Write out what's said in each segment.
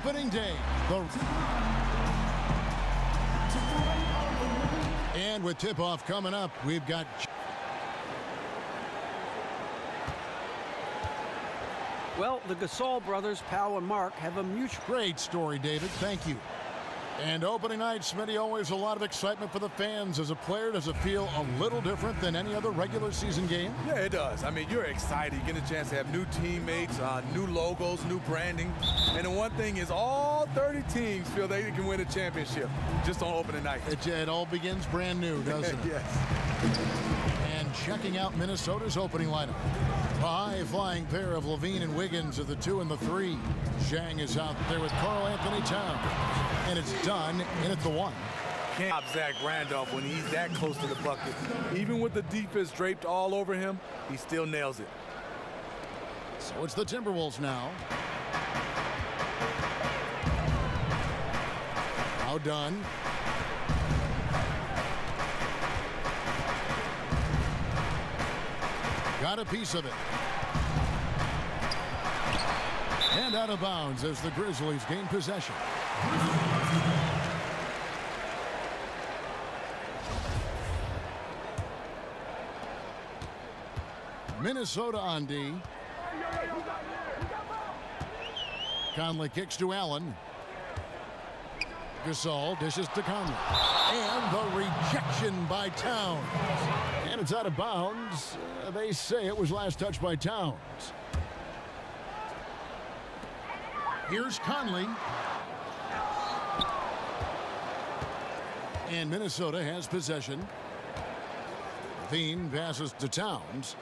opening day. And with tip-off coming up, we've got... Well, the Gasol brothers, Powell and Mark, have a mutual... Great story, David. Thank you. And opening night, Smitty, always a lot of excitement for the fans. As a player, does it feel a little different than any other regular season game? Yeah, it does. I mean, you're excited. You get a chance to have new teammates, new logos, new branding. And the one thing is all 30 teams feel they can win a championship just on opening night. It all begins brand new, doesn't it? Yes. And checking out Minnesota's opening lineup. A high-flying pair of Levine and Wiggins at the 2 and the 3. Zhang is out there with Karl Anthony Towns. And it's done in at the 1. Can't stop Zach Randolph when he's that close to the bucket. Even with the defense draped all over him, he still nails it. So it's the Timberwolves now. Now done. Got a piece of it. And out of bounds as the Grizzlies gain possession. Minnesota on D. Conley kicks to Allen. Gasol dishes to Conley. And the rejection by Towns. And it's out of bounds. They say it was last touched by Towns. Here's Conley. And Minnesota has possession. Levine passes to Towns.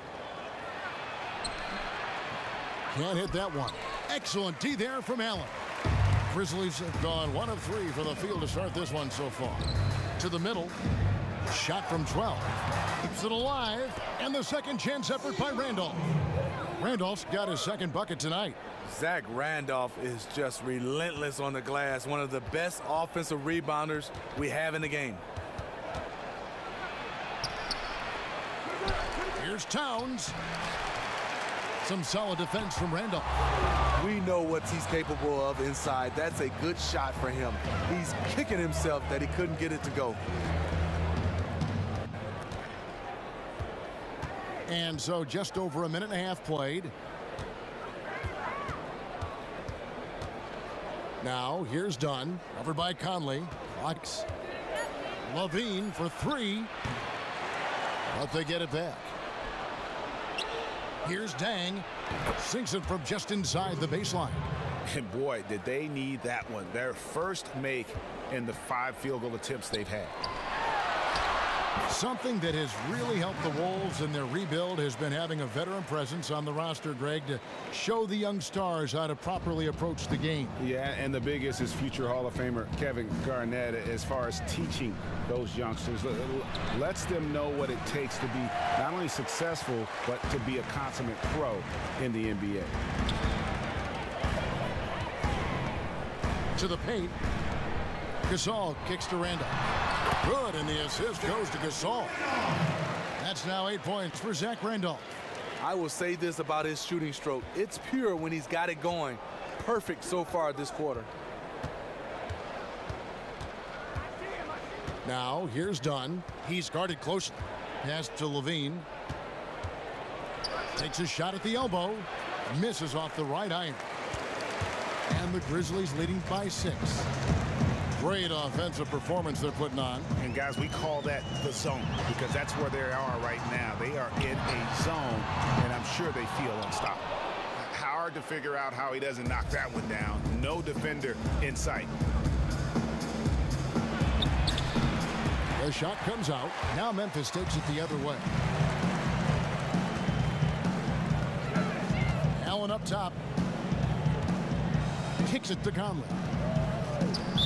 Can't hit that one. Excellent D there from Allen. Grizzlies have gone 1 of 3 for the field to start this one so far. To the middle. Shot from 12. Keeps it alive. And the second chance effort by Randolph. Randolph's got his second bucket tonight. Zach Randolph is just relentless on the glass. One of the best offensive rebounders we have in the game. Here's Towns. Some solid defense from Randolph. We know what he's capable of inside. That's a good shot for him. He's kicking himself that he couldn't get it to go. And so just over a minute and a half played. Now here's Dunn. Covered by Conley. Locks. Levine for 3. But they get it back. Here's Dang. Sinks it from just inside the baseline. And boy, did they need that one. Their first make in the 5 field goal attempts they've had. Something that has really helped the Wolves in their rebuild has been having a veteran presence on the roster, Greg, to show the young stars how to properly approach the game. Yeah, and the biggest is future Hall of Famer Kevin Garnett as far as teaching those youngsters. Lets them know what it takes to be not only successful, but to be a consummate pro in the NBA. To the paint. Gasol kicks to Randolph. Good, and the assist goes to Gasol. That's now 8 points for Zach Randolph. I will say this about his shooting stroke. It's pure when he's got it going. Perfect so far this quarter. Now, here's Dunn. He's guarded closely. Pass to Levine. Takes a shot at the elbow. Misses off the right iron. And the Grizzlies leading by 6. Great offensive performance they're putting on. And guys, we call that the zone because that's where they are right now. They are in a zone, and I'm sure they feel unstoppable. Hard to figure out how he doesn't knock that one down. No defender in sight. The shot comes out. Now Memphis takes it the other way. Allen up top. Kicks it to Conley.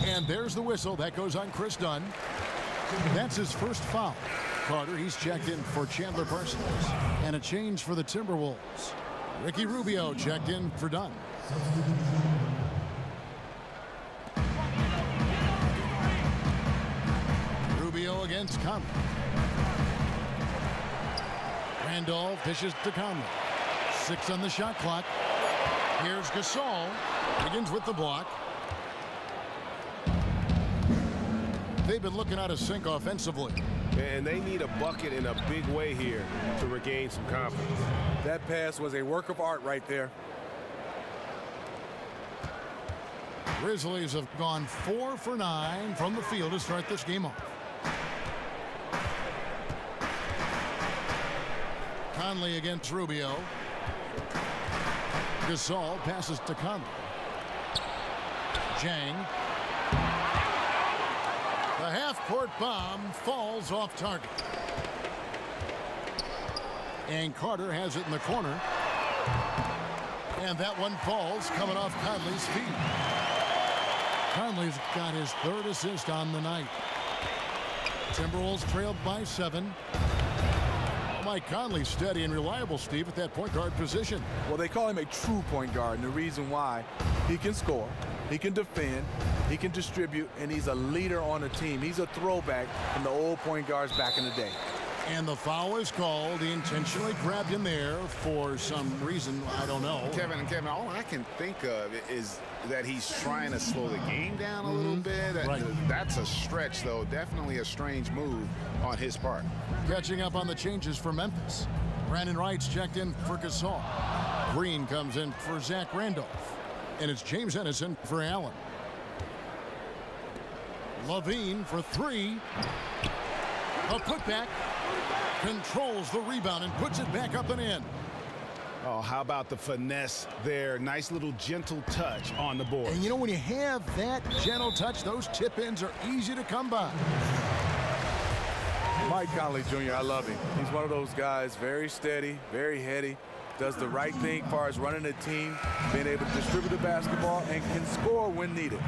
And there's the whistle. That goes on Chris Dunn. That's his first foul. Carter, he's checked in for Chandler Parsons. And a change for the Timberwolves. Ricky Rubio checked in for Dunn. Rubio against Conley. Randolph dishes to Conley. 6 on the shot clock. Here's Gasol. Begins with the block. They've been looking out of sync offensively. And they need a bucket in a big way here to regain some confidence. That pass was a work of art right there. Grizzlies have gone 4 for 9 from the field to start this game off. Conley against Rubio. Gasol passes to Conley. Jang. The half-court bomb falls off target. And Carter has it in the corner. And that one falls coming off Conley's feet. Conley's got his 3rd assist on the night. Timberwolves trailed by 7. Mike Conley steady and reliable, Steve, at that point guard position. Well, they call him a true point guard, and the reason why, he can score, he can defend, he can distribute, and he's a leader on the team. He's a throwback from the old point guards back in the day. And the foul is called. He intentionally grabbed him there for some reason. I don't know. Kevin, all I can think of is that he's trying to slow the game down a little bit. Right. That's a stretch, though. Definitely a strange move on his part. Catching up on the changes for Memphis. Brandon Wright's checked in for Gasol. Green comes in for Zach Randolph. And it's James Ennison for Allen. Levine for 3. A putback. Controls the rebound and puts it back up and in. Oh, how about the finesse there? Nice little gentle touch on the board. And you know, when you have that gentle touch, those tip-ins are easy to come by. Mike Conley Jr., I love him. He's one of those guys, very steady, very heady, does the right thing as far as running the team, being able to distribute the basketball, and can score when needed.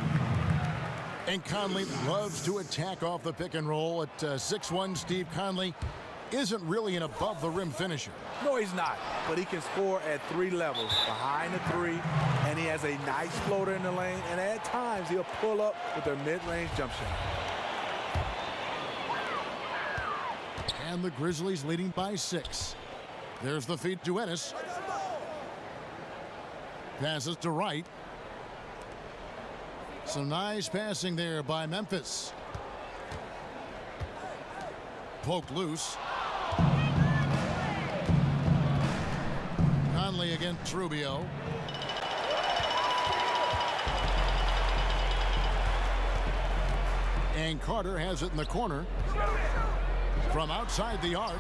And Conley loves to attack off the pick and roll. At 6'1", Steve Conley isn't really an above-the-rim finisher. No, he's not, but he can score at 3 levels, behind the 3, and he has a nice floater in the lane, and at times he'll pull up with a mid-range jump shot. And the Grizzlies leading by 6. There's the feed to Ennis. Passes to Wright. Some nice passing there by Memphis. Poked loose. Conley against Rubio. And Carter has it in the corner. From outside the arc.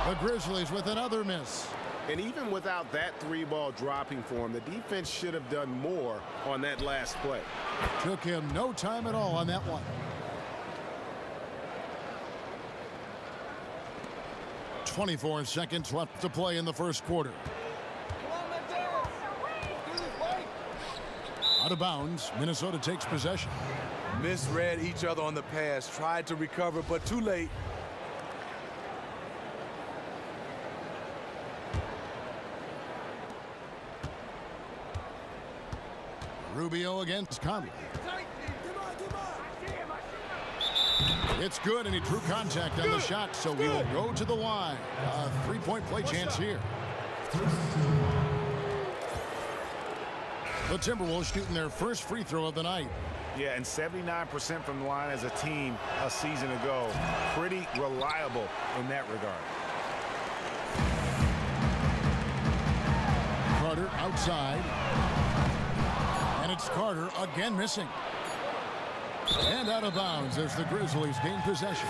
The Grizzlies with another miss. And even without that 3-ball dropping for him, the defense should have done more on that last play. Took him no time at all on that one. 24 seconds left to play in the first quarter. Out of bounds, Minnesota takes possession. Misread each other on the pass, tried to recover, but too late. Rubio against Conley. It's good, and he drew contact on the shot, so we will go to the line. A 3-point play chance here. The Timberwolves shooting their first free throw of the night. Yeah, and 79% from the line as a team a season ago. Pretty reliable in that regard. Carter outside. And it's Carter again missing. And out of bounds as the Grizzlies gain possession.